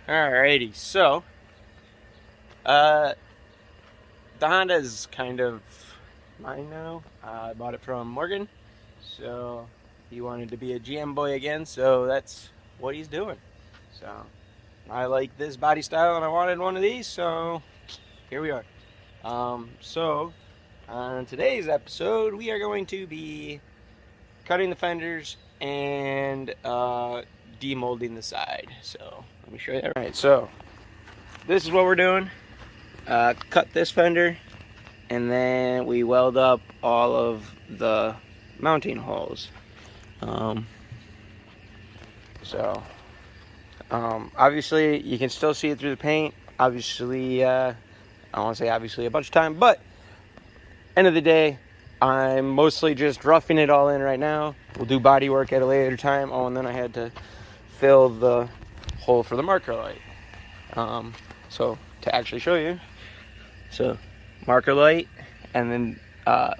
Alrighty, so the Honda is kind of mine now. I bought it from Morgan, so he wanted to be a GM boy again, so that's what he's doing. So I like this body style and I wanted one of these, so here we are. So on today's episode, we are going to be cutting the fenders and demolding the side. So let me show you. Alright, so this is what we're doing. Cut this fender, and then we weld up all of the mounting holes. Obviously you can still see it through the paint. Obviously, I don't want to say obviously a bunch of time, but end of the day, I'm mostly just roughing it all in right now. We'll do body work at a later time. Oh, and then I had to fill the hole for the marker light. So to actually show you, so marker light, and then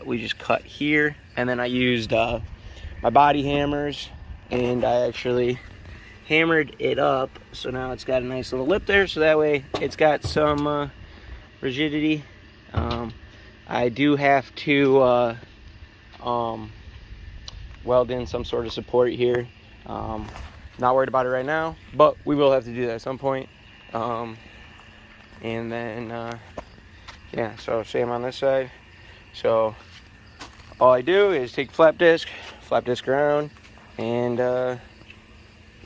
we just cut here, and then I used my body hammers, and I actually hammered it up, so now it's got a nice little lip there, so that way it's got some rigidity. I do have to weld in some sort of support here. Not worried about it right now, but we will have to do that at some point. And then yeah, so same on this side. So all I do is take flap disc around, and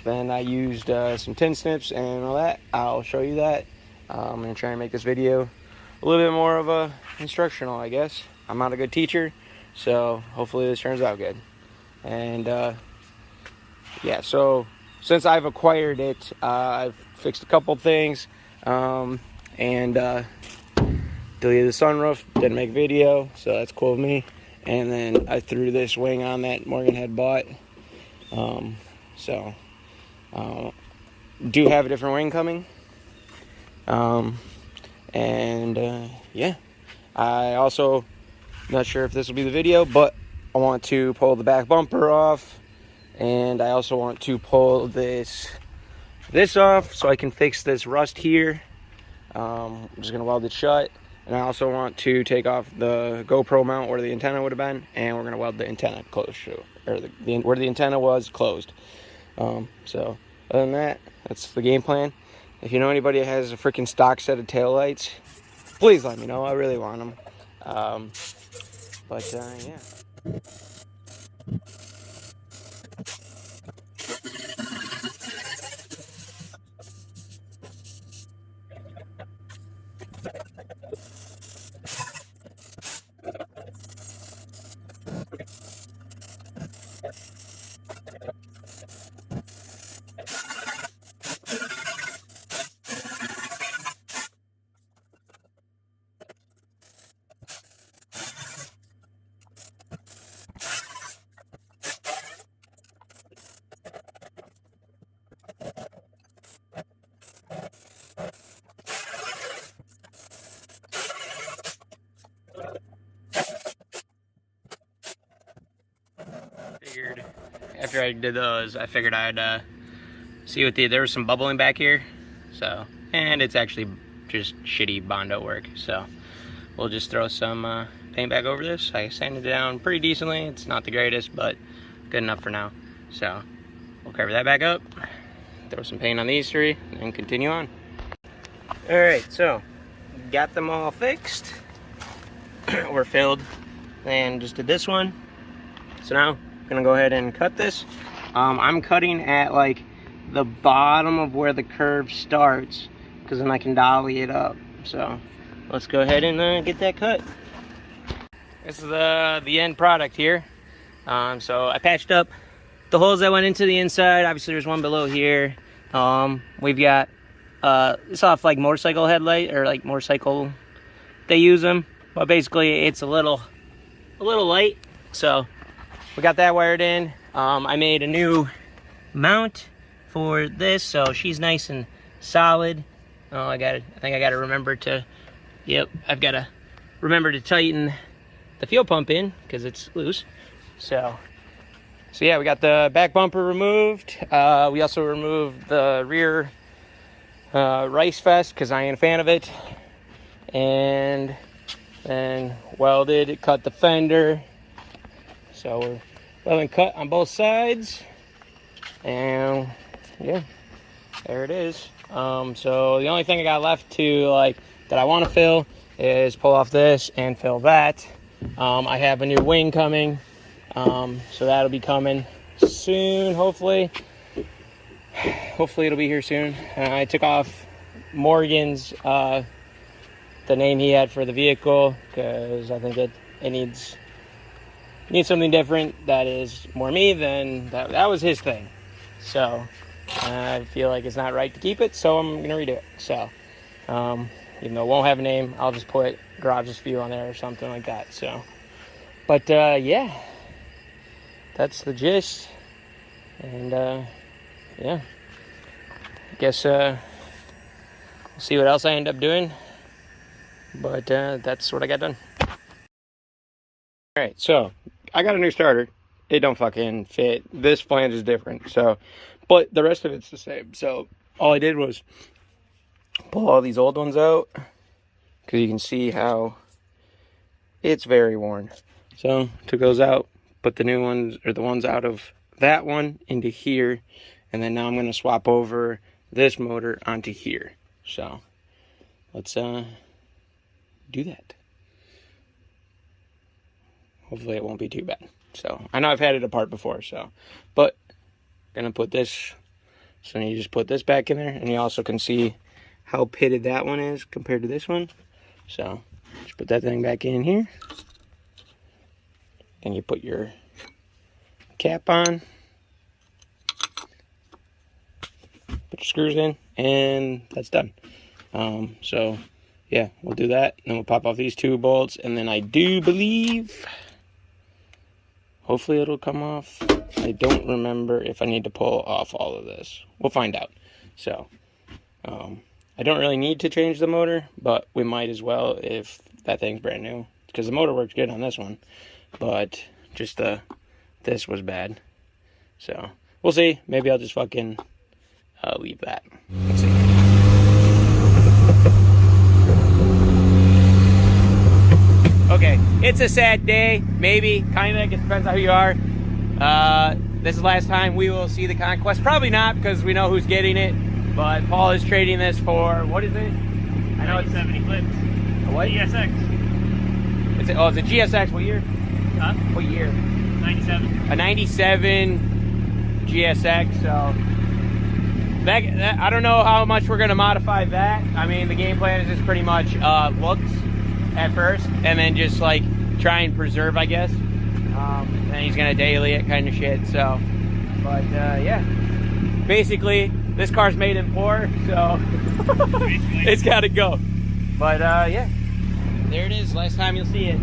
then I used some tin snips and all that. I'll show you that. I'm gonna try and make this video a little bit more of a instructional, I guess. I'm not a good teacher, so hopefully this turns out good. And yeah, so since I've acquired it, I've fixed a couple things, and deleted the sunroof, didn't make video, so that's cool with me. And then I threw this wing on that Morgan had bought. Do have a different wing coming. Yeah, I also, not sure if this will be the video, but I want to pull the back bumper off, and I also want to pull this off so I can fix this rust here. I'm just gonna weld it shut. And I also want to take off the GoPro mount where the antenna would have been, and we're going to weld the antenna closed, or where the antenna was closed. So other than that, that's the game plan. If you know anybody that has a freaking stock set of taillights, please let me know. I really want them. Yeah. After I did those, I figured I'd see what there was some bubbling back here, so, and it's actually just shitty Bondo work, so we'll just throw some paint back over this. I sanded it down pretty decently. It's not the greatest, but good enough for now. So we'll cover that back up, throw some paint on these three, and continue on. Alright, so got them all fixed or filled, and just did this one. So now I'm gonna go ahead and cut this. I'm cutting at like the bottom of where the curve starts, because then I can dolly it up. So let's go ahead and get that cut. This is the end product here. So I patched up the holes that went into the inside. Obviously there's one below here. We've got it's off like motorcycle headlight, or like motorcycle, they use them, but basically it's a little light. So we got that wired in. I made a new mount for this, so she's nice and solid. Oh, I think I gotta remember to, yep, I've gotta remember to tighten the fuel pump in because it's loose. So yeah, we got the back bumper removed. We also removed the rear Rice Fest because I ain't a fan of it, and then welded, cut the fender. So we're welding cut on both sides, and yeah, there it is. So the only thing I got left to that I want to fill is pull off this and fill that. I have a new wing coming, so that'll be coming soon, hopefully. Hopefully it'll be here soon. I took off Morgan's, the name he had for the vehicle, because I think it needs something different that is more me than that was his thing. So I feel like it's not right to keep it, so I'm gonna redo it. So even though it won't have a name, I'll just put Garageless View on there or something like that. So, but yeah, that's the gist. And yeah, I guess we'll see what else I end up doing. But that's what I got done. Alright, so I got a new starter. It don't fucking fit. This flange is different. So, but the rest of it's the same. So all I did was pull all these old ones out, because you can see how it's very worn. So took those out, put the new ones, or the ones out of that one into here, and then now I'm going to swap over this motor onto here. So let's do that. Hopefully it won't be too bad. So I know I've had it apart before, so, but gonna put this, so you just put this back in there, and you also can see how pitted that one is compared to this one. So just put that thing back in here, and you put your cap on, put your screws in, and that's done. So yeah, we'll do that, and then we'll pop off these two bolts, and then I do believe, hopefully it'll come off. I don't remember if I need to pull off all of this. We'll find out. So I don't really need to change the motor, but we might as well if that thing's brand new, because the motor works good on this one, but just this was bad. So we'll see. Maybe I'll just fucking leave that. Let's see. Okay, it's a sad day, maybe, kind of, it depends on who you are. This is the last time we will see the Conquest. Probably not, because we know who's getting it, but Paul is trading this for, what is it? I know it's 70 clips. A what? GSX. It's a GSX, what year? Huh? What year? 97. A 97 GSX, so that, I don't know how much we're going to modify that. I mean, the game plan is just pretty much looks at first, and then just like try and preserve, I guess. And he's gonna daily it kind of shit. So, but yeah, basically this car's made in poor, so it's gotta go. But yeah, there it is. Last time you'll see it.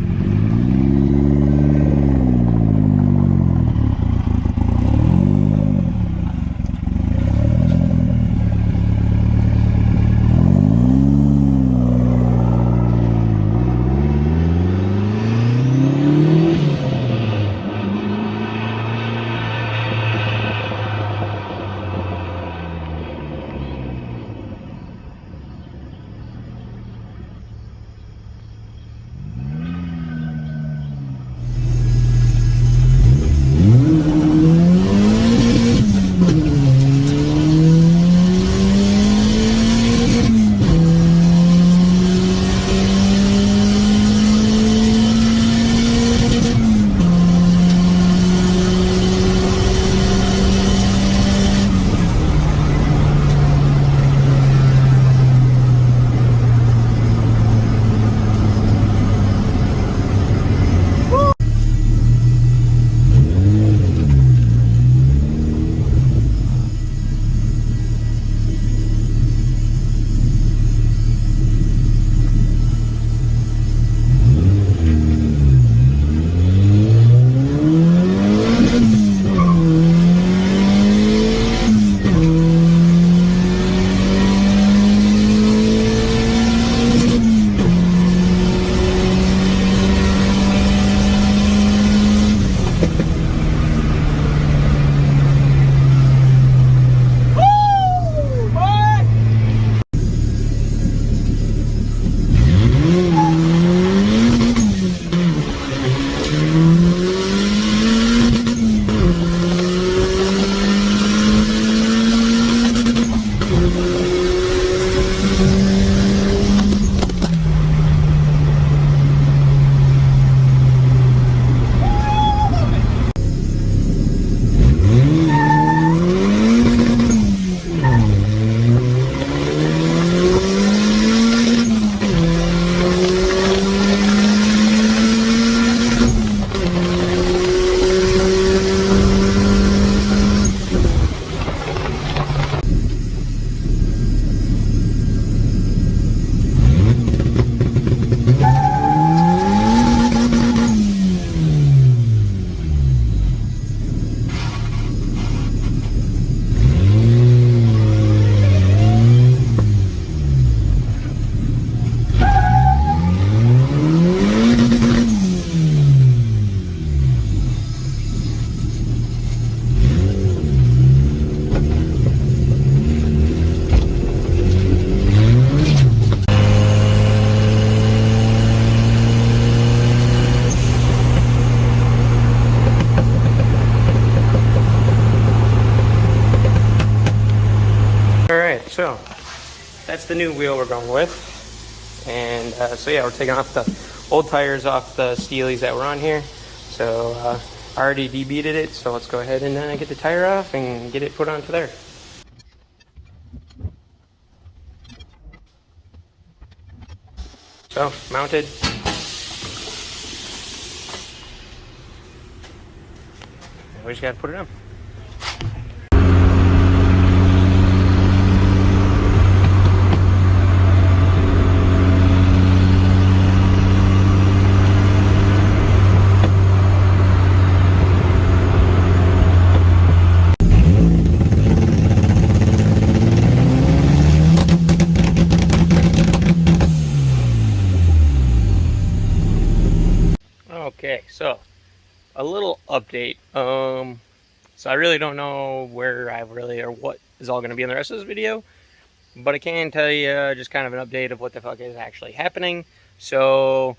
new wheel we're going with. And so yeah, we're taking off the old tires off the Steelies that were on here. So I already debeaded it, so let's go ahead and get the tire off and get it put onto there. So, mounted. We just gotta put it on. Okay, so a little update. So I really don't know where or what is all going to be in the rest of this video, but I can tell you just kind of an update of what the fuck is actually happening. So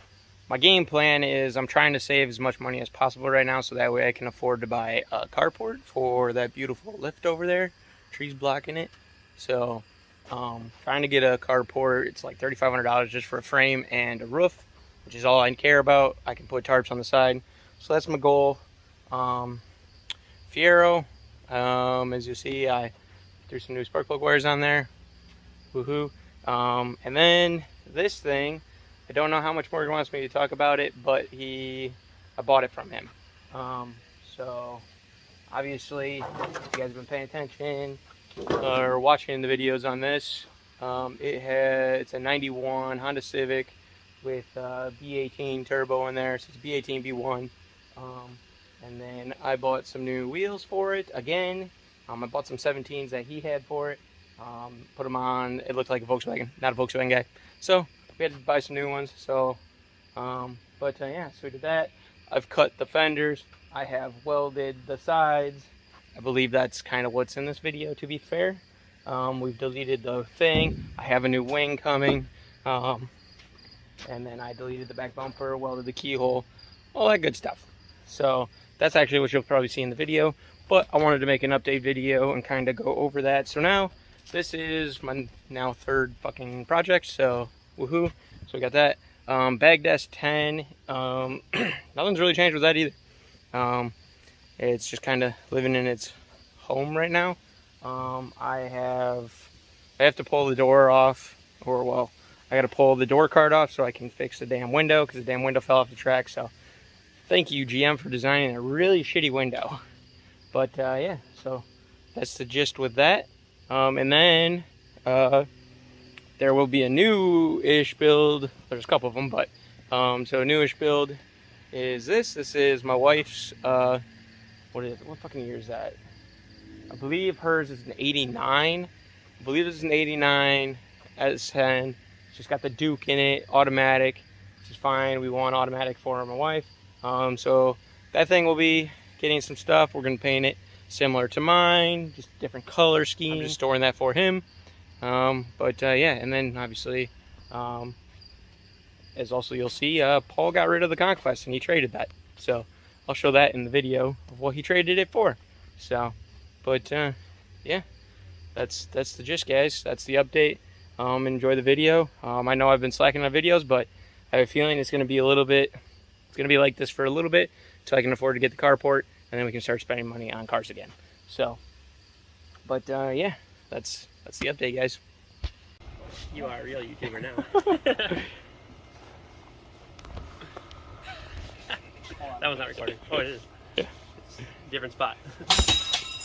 my game plan is I'm trying to save as much money as possible right now, so that way I can afford to buy a carport for that beautiful lift over there. Trees blocking it. So trying to get a carport. It's like $3,500 just for a frame and a roof, which is all I care about. I can put tarps on the side. So that's my goal. Fiero, as you see, I threw some new spark plug wires on there. Woohoo. And then this thing, I don't know how much more he wants me to talk about it, but I bought it from him. So obviously, if you guys have been paying attention or watching the videos on this, it's a 91 Honda Civic with B18 turbo in there, so it's B18 B1. And then I bought some new wheels for it again. I bought some 17s that he had for it. Put them on. It looked like a Volkswagen, not a Volkswagen guy. So we had to buy some new ones. So, yeah, so we did that. I've cut the fenders. I have welded the sides. I believe that's kind of what's in this video, to be fair. We've deleted the thing. I have a new wing coming. And then I deleted the back bumper, welded the keyhole, all that good stuff. So that's actually what you'll probably see in the video, but I wanted to make an update video and kind of go over that. So now this is my third fucking project, so woohoo. So we got that. Bag desk 10, nothing's really changed with that either. It's just kind of living in its home right now. I have to pull the door off, or well, I got to pull the door card off so I can fix the damn window, because the damn window fell off the track. So thank you, GM, for designing a really shitty window. But yeah, so that's the gist with that. And then there will be a new-ish build. There's a couple of them, but so a newish build is this. This is my wife's, what fucking year is that? I believe hers is an 89. I believe this is an 89 S10. She's got the Duke in it, automatic, which is fine. We want automatic for my wife. So that thing will be getting some stuff. We're going to paint it similar to mine, just different color scheme. I'm just storing that for him. Yeah, and then obviously, as also you'll see, Paul got rid of the Conquest and he traded that. So I'll show that in the video of what he traded it for. So, yeah, that's the gist, guys. That's the update. Enjoy the video. I know I've been slacking on videos, but I have a feeling it's going to be it's going to be like this for a little bit until I can afford to get the carport, and then we can start spending money on cars again. So, yeah, that's the update, guys. You are a real YouTuber now. That was not recording. Oh, it is. Yeah. It's a different spot.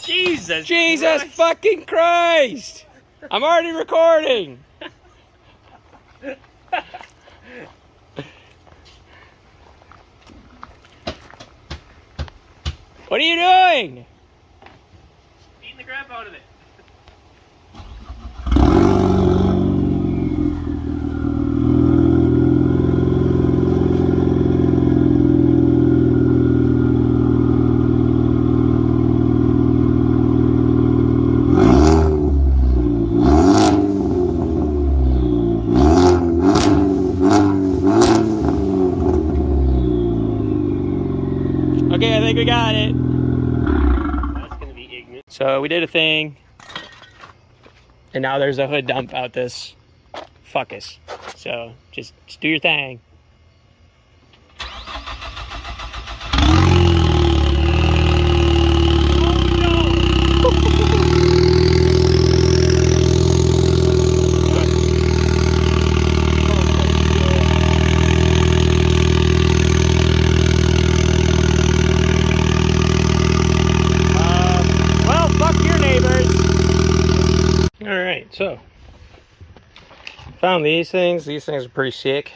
Jesus Christ. Fucking Christ! I'm already recording! What are you doing? Beating the crap out of it. Okay, I think we got it. That's gonna be ignorant. So we did a thing, and now there's a hood dump out this fuckus. So just do your thing. Well, fuck your neighbors. All right, so found these things. These things are pretty sick.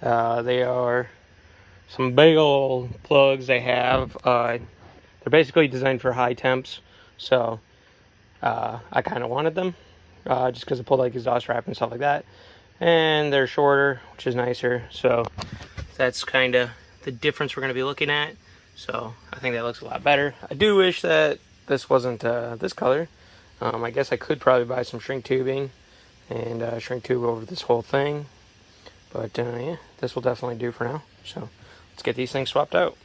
They are some big old plugs they have. They're basically designed for high temps, so I kind of wanted them just because it pulled like exhaust wrap and stuff like that. And they're shorter, which is nicer. So that's kind of the difference we're going to be looking at. So I think that looks a lot better. I do wish that this wasn't this color. I guess I could probably buy some shrink tubing and shrink tube over this whole thing. But yeah, this will definitely do for now. So let's get these things swapped out.